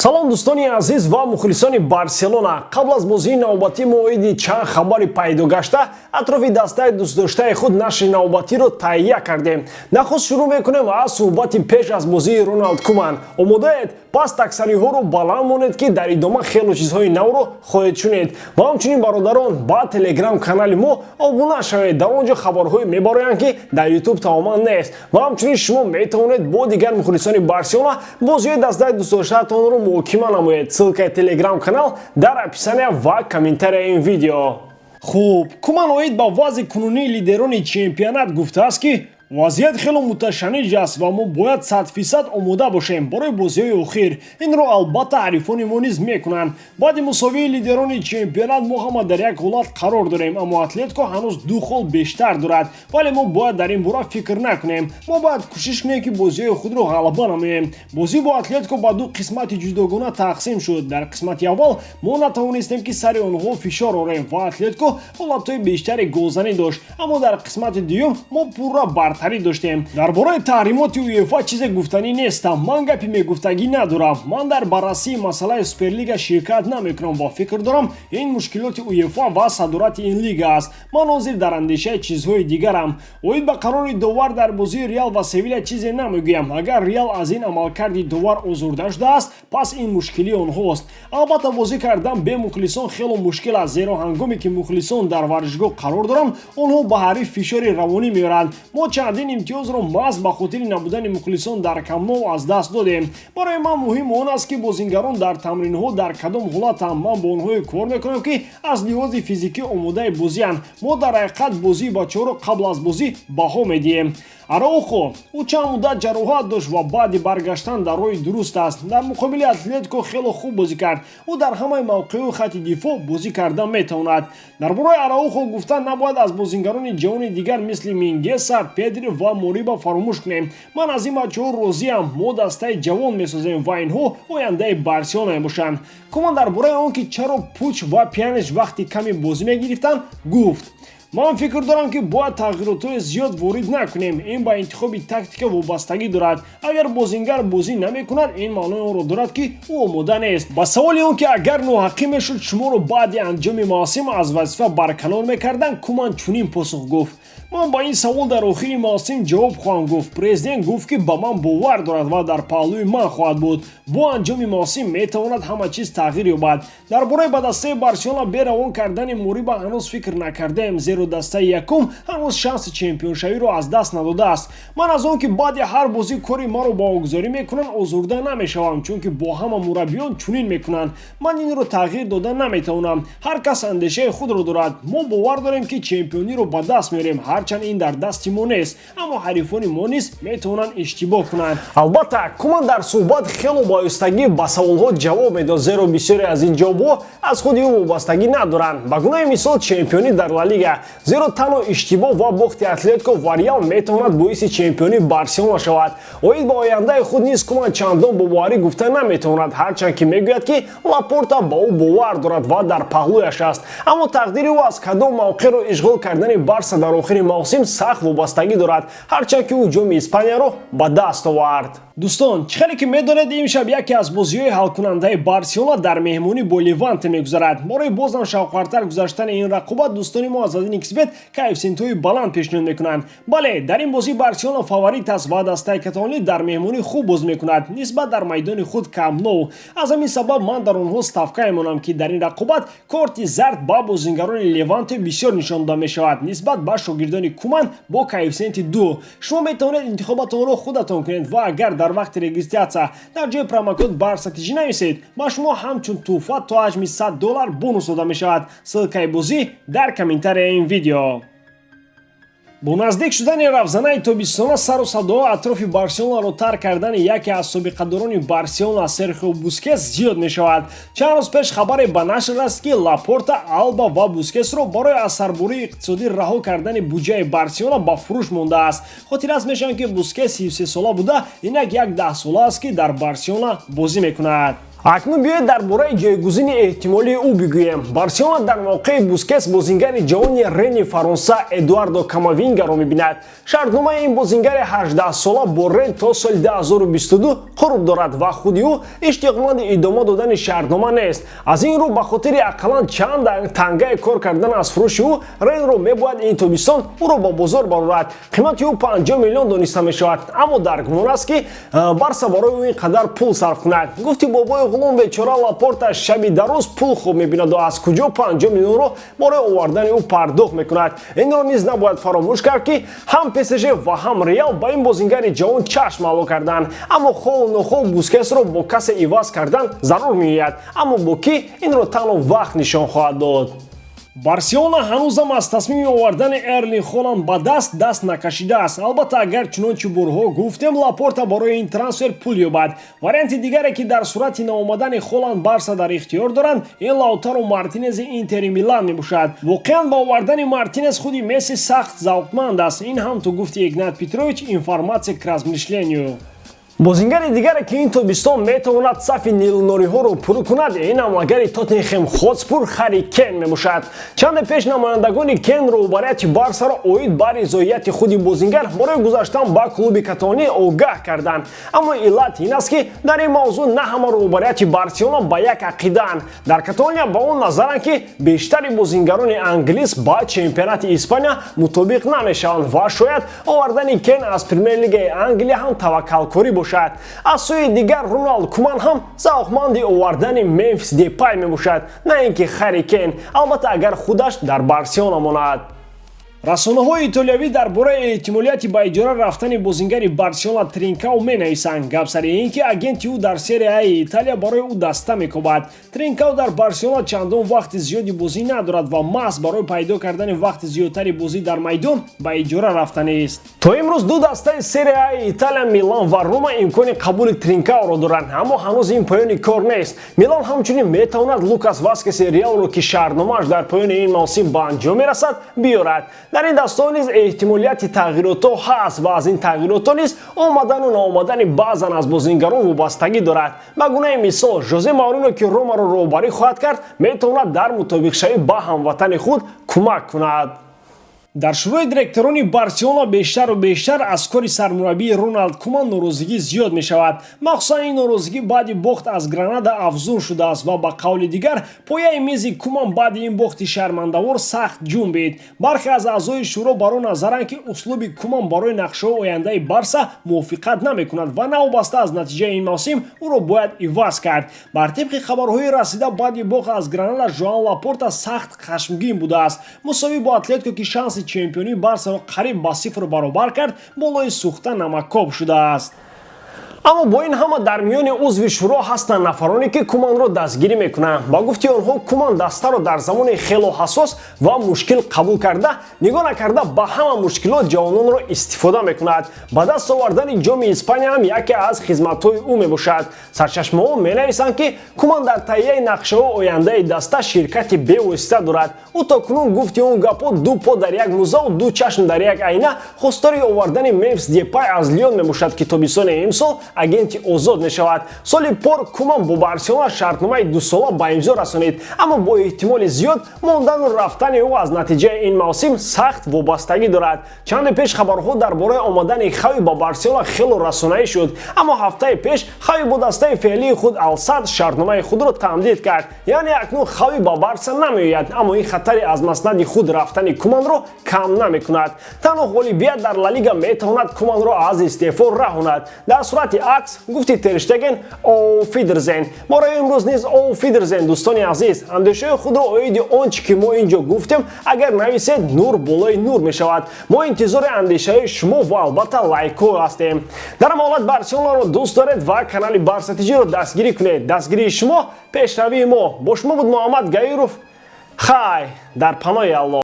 салом дӯстони азиз ва мухлисони Барселона. қабл аз бозии навбатӣ мо оиди чанд хабари пайдо гашта атрофи дастаи дӯстдоштаи худ нашри навбатиро таҳия кардем. Нахуст шурӯъ мекунем аз суҳбати пеш аз бозии Роналд Куман. Омодаед? Пас таксариҳоро баланд монед ки дар идома хело чизҳои навро хоҳед шунед. Ва ҳамчунин бародарон ба телеграм канали мо обуна шавед. Дар он ҷо хабарҳое мебароянд ки дар ютуб тамоман нест. Ва ҳамчунин шумо метавонед бо дигар мухлисони Барселона бозиҳои дастаи дӯстдоштаатонро муҳокима намоед. Ссилкаи телеграм канал дар описания ва комментарияи ин видео. Хуб, Куман оид ба вазъи кунунии лидерони чемпионат гуфтааст ки вазъият хело муташанниж аст ва мо бояд 100% омода бошем барои бозиҳои охир. Инро албатта ҳарифони мо низ мекунанд. баъди мусовии лидерони чемпионат мо ҳама дар як ҳолат қарор дорем, аммо атлетико ҳанӯз 2 хол бештар дорад, вале мо бояд дар ин бора фикр накунем. Мо бояд кӯшиш кунем ки бозиҳои худро ғалаба намоем. бозӣ бо атлетико ба 2 қисмати ҷудогона тақсим шуд. дар қисмати аввал мо натавонистем ки сари онҳо фишор орем ва атлетико ҳолатҳои бештари голзанӣ дошт, аммо дар қисмати дуюм мо пурра бартарӣ доштем. дар бораи таҳримоти УЕФА чизе гуфтанӣ нестам. ман гапи мегуфтагӣ надорам. ман дар баррасии масъалаи Суперлига ширкат намекунам ва фикр дорам ин мушкилоти УЕФА ва садорати ин лига аст. ман ҳозир дар андешаи чизҳои дигарам. оид ба қарори довар дар бозии Реал ва Севиля чизе намегӯям. агар Реал аз ин амалкарди довар озурда шудааст, пас ин мушкили онҳост. албатта бозӣ кардан бе мухлисон хело мушкил аст, зеро ҳангоме ки мухлисон дар варзишгоҳ қарор доранд, онҳо ба ҳариф фишори равонӣ меоранд. мо чандин имтиёзро маҳз ба хотири набудани мухлисон дар камнов аз даст додем. барои ман муҳим он аст ки бозингарон дар тамринҳо дар кадом ҳолатам. ман бо онҳое кор мекунам ки аз лиҳози физикӣ омодаи бозианд. мо дар ҳақиқат бозии бачаҳоро қабл аз бозӣ баҳо медиҳем. Араухо ӯ чанд муддат ҷароҳат дошт ва баъди баргаштан дар роҳи дуруст аст. дар муқобили Атлетико хело хуб бозӣ кард. ӯ дар ҳамаи мавқеҳои хатти дифоъ бозӣ карда метавонад. дар бораи Араухо гуфтан набояд аз бозингарони ҷавони дигар мисли Мингеса, Педри ва Мориба фаромӯш кунем. ман аз ин бачаҳо розиам. мо дастаи ҷавон месозем ва инҳо ояндаи Барселона мебошанд. Куман дар бораи он ки чаро Пуч ва Пианич вақти ками бозӣ мегирифтанд гуфт: ман фикр дорам ки бояд тағйиротҳои зиёд ворид накунем. ин ба интихоби тактика вобастагӣ дорад. агар бозингар бозӣ намекунад, ин маънои онро дорад ки ӯ омода нест. ба саволи он ки агар ноҳақӣ мешуд шуморо баъди анҷоми мавсим аз вазифа барканор мекарданд, Куман чунин посух гуфт: ман ба ин савол дар охири мавсим ҷавоб хоҳам гуфт. Президент гуфт ки ба ман бовар дорад ва дар паҳлӯи ман хоҳад буд. бо анҷоми мавсим метавонад ҳама чиз тағйир ёбад. дар бораи ба дастаи Барселона беравон кардани Мориба ҳанӯз фикр накардаем, зеро дастаи якум ҳанӯз шанси чемпионшавиро аз даст надодааст. ман аз он ки баъди ҳар бозӣ кори маро ба огузорӣ мекунанд озурда намешавам, чунки бо ҳама мураббиён чунин мекунанд. ман инро тағйир дода наметавонам. ҳар кас андешаи худро дорад. мо бовар дорем ки чемпиониро ба даст меорем, ҳарчанд ин дар дасти мо нест, аммо ҳарифони мо низ метавонанд иштибоҳ кунанд. албатта Куман дар суҳбат хело ба оистагӣ ба саволҳо ҷавоб медод, зеро бисёре аз ин ҷавобҳо аз худи ӯ вобастагӣ надоранд. ба гуноҳи мисол чемпионӣ дар Ла Лига, зеро танҳо иштибоҳ ва бохти Атлетико ва Реал метавонад боиси чемпионии Барселона шавад. оид ба ояндаи худ низ Куман чандон боварӣ гуфта наметавонад, ҳарчанд ки мегӯяд ки Лапорта ба ӯ бовар дорад ва дар паҳлӯяш аст. аммо тақдири ӯ аз кадом мавқеъро ишғол кардани Барса дар охири мавсим сахт вобастагӣ дорад, ҳарчанд ки ӯ ҷоми Испанияро ба даст овард. дӯстон, чӣ хеле ки медонед имшаб яке аз бозиҳои ҳалкунандаи Барселона дар меҳмонӣ бо Леванте мегузарад. барои бознам шавқвартар гузаштани ин рақобат дӯстони мо аз азин Xbet коэффициентҳои баланд пешниҳод мекунанд. бале, дар ин бозӣ Барселона фаворит аст ва дастаи каталонӣ дар меҳмонӣ хуб бозӣ мекунад нисбат дар майдони худ Камп Nou. аз ҳамин сабаб ман дар онҳо ставка мемонам ки дар ин рақобат корти зард ба бозингарони Леванте бисёр нишон дода мешавад нисбат ба шогирдони Куман бо коэффициенти 2. шумо метавонед интихоботонро худатон кунед ва агар дар вақти регистриатсия дар ҷои промокод барсатиҷӣ нависед, ба шумо ҳамчун туҳфа то ҳаҷми $100 бонус дода мешавад. ссилкаи бозӣ дар комментарияи ин видео. бо наздик шудани равзанаи тобистона сару садоҳо атрофи Барселонаро тарк кардани яке аз собиқадорони Барселона Серхио Бускетс зиёд мешавад. чанд рӯз пеш хабаре ба нашр раст ки Лапорта, Алба ва Бускетсро барои аз сарбории иқтисодӣ раҳо кардани буҷаи Барселона ба фурӯш мондааст. хотир аст мешаванд ки Бускетс 33 сола буда, инак як 10 сола аст ки дар Барселона бозӣ мекунад. акнун биёед дар бораи ҷойгузини эҳтимолии ӯ бигӯем. Барселона дар мавқеи Бускетс бозингари ҷавони Рени Фаронса Эдуардо Камавингаро мебинад. Шартномаи ин бозингари 18-сола бо Рен то соли 2022 қурб дорад ва худи ӯ иштиқмонди идома додани шартнома нест. Аз ин рӯ ба хотири ақаллан чанд тангаи кор кардан аз фурӯши ӯ Ренро мебояд ин тобистон ӯро ба бозор барорад. қимати ӯ 50 миллион дониста мешавад, аммо дар гумон аст ки Барса барои ӯ ин қадар пул сарф кунад. Гуфти бобои ғулом бечора Лапорта шаби дароз пул хуб мебинад ва аз куҷо 50 миллионро барои овардани ӯ пардохт мекунад. Инро низ набояд фаромӯш кард ки ҳам ПСЖ ва ҳам Реал ба ин бозингари ҷавон чашм аъло карданд, аммо холу нохол Бускетсро бо касе иваз кардан зарур меояд, аммо бо кӣ инро танҳо вақт нишон хоҳад дод. Барселона ҳанӯзам аз тасмими овардани Эрлинг Холанд ба даст накашидааст. Албатта агар чунончи бурҳо гуфтем Лапорта барои ин трансфер пул ёбад. Варианти дигаре ки дар сурати наомадани Холанд Барса дар ихтиёр доранд ин Лаутаро Мартинези Интери Милан мебошад. Воқеан ба овардани Мартинез худи Месси сахт завқманд аст. Ин ҳам то гуфти Игнат Петрович информация к размишлению. бозингари дигаре ки ин тобистон метавонад сафи нилнориҳоро пур кунад ин амлагари Тоттенхем Хотспур Харри Кейн мебошад. чанде пеш намояндагони Кейн роҳбарияти Барсаро оид ба ризоияти худи бозингар барои гузаштан ба клуби каталонӣ огаҳ карданд, аммо иллат ин аст ки дар ин мавзӯъ на ҳама роҳбарияти Барселона ба як ақидаанд. дар Каталония ба он назаранд ки бештари бозингарони англис ба чемпионати Испания мутобиқ намешаванд ва шояд овардани Кейн аз Премер-лигаи Англия ҳам таваккалкорӣ бошад. аз сӯи дигар Роналд Куман ҳам завқманди овардани Мемфис Депай мебошад, на ин ки Харри Кейн, албатта агар худаш дар Барселона монад. расонаҳои итолиявӣ дар бораи эҳтимолияти ба иҷора рафтани бозингари Барселона Тринкау менависанд. гап сари ин ки агенти ӯ дар Серияи Италия барои ӯ даста мекобад. Тринкау дар Барселона чандон вақти зиёди бозӣ надорад ва маҳз барои пайдо кардани вақти зиёдтари бозӣ дар майдон ба иҷора рафтанист. то имрӯз ду дастаи Серияи Италия Милан ва Рома имкони қабули Тринкауро доранд, аммо ҳанӯз ин поёни кор нест. Милан ҳамчунин метавонад Лукас Васкеси Реалро ки шаҳрномааш дар поёни ин мавсим ба анҷом мерасад биёрад. дар ин дастаҳо низ эҳтимолияти тағйиротҳо ҳаст ва аз ин тағйиротҳо низ омадану наомадани баъзан аз бозингарон вобастагӣ дорад. ба гунаи мисол Жозе Маурино ки Ромаро роҳбарӣ хоҳад кард метавонад дар мутобиқшавӣ ба ҳамватани худ кӯмак кунад. дар шӯрои директорони Барселона бештару бештар аз кори сармураббии Роналд Куман норозигӣ зиёд мешавад. махсусан ин норозигӣ баъди бохт аз Гранада афзун шудааст ва ба қавли дигар пояи мези Куман баъди ин бохти шармандавор сахт ҷунбид. бархе аз аъзои шӯро бар он назаранд ки услуби Куман барои нақшаҳои ояндаи Барса мувофиқат намекунад ва навобаста аз натиҷаи ин мавсим ӯро бояд иваз кард. бар тибқи хабарҳои расида баъди бохт аз Гранада Жоан Лапорта сахт хашмгин будааст. мусовӣ бо Атлетико ки шанси чемпионии Барсаро қариб ба 0 баробар кард болои сӯхта намаккоб шудааст. аммо бо ин ҳама дар миёни узви шӯро ҳастанд нафароне ки Куманро дастгирӣ мекунанд. ба гуфти онҳо Куман дастаро дар замони хело ҳассос ва мушкил қабул карда нигоҳ накарда ба ҳама мушкилот ҷавононро истифода мекунад. ба даст овардани ҷоми Испания ҳам яке аз хизматҳои ӯ мебошад. сарчашмаҳо менависанд ки Куман дар таҳияи нақшаҳои ояндаи даста ширкати бевосита дорад. ӯ то кунун гуфти он гапҳо ду по дар як мӯзаву ду чашм дар як айна хостори овардани Мемфис Депай аз Лион мебошад ки тобистони имсол агенти озод мешавад. соли пор Куман бо Барселона шартномаи 2 сола ба имзо расонид, аммо бо эҳтимоли зиёд мондану рафтани ӯ аз натиҷаи ин мавсим сахт вобастагӣ дорад. чанде пеш хабарҳо дар бораи омадани Хави ба Барселона хело расонаӣ шуд, аммо ҳафтаи пеш Хави бо дастаи феълии худ Ал-Сад шартномаи худро тамдид кард. яъне акнун Хави ба Барса намеояд, аммо ин хатари аз маснади худ рафтани Куманро кам намекунад. танҳо ғолибият дар Ла Лига метавонад Куманро аз истеъфо раҳонад. дар сурати акс гуфти Тер Штеген auf Wiedersehen. барои имрӯз низ auf Wiedersehen дӯстони азиз. андешаи худро оиди он чи ки мо инҷо гуфтем агар нависед нур болои нур мешавад. мо интизори андешаи шумо ва албатта лайкҳо ҳастем. дар ҳолат Барселонаро дӯст доред ва канали Барсатиҷиро дастгирӣ кунед. дастгирии шумо пешравии мо. бо шумо буд Муҳаммад Гаиров. хай дар паноҳи Аллоҳ.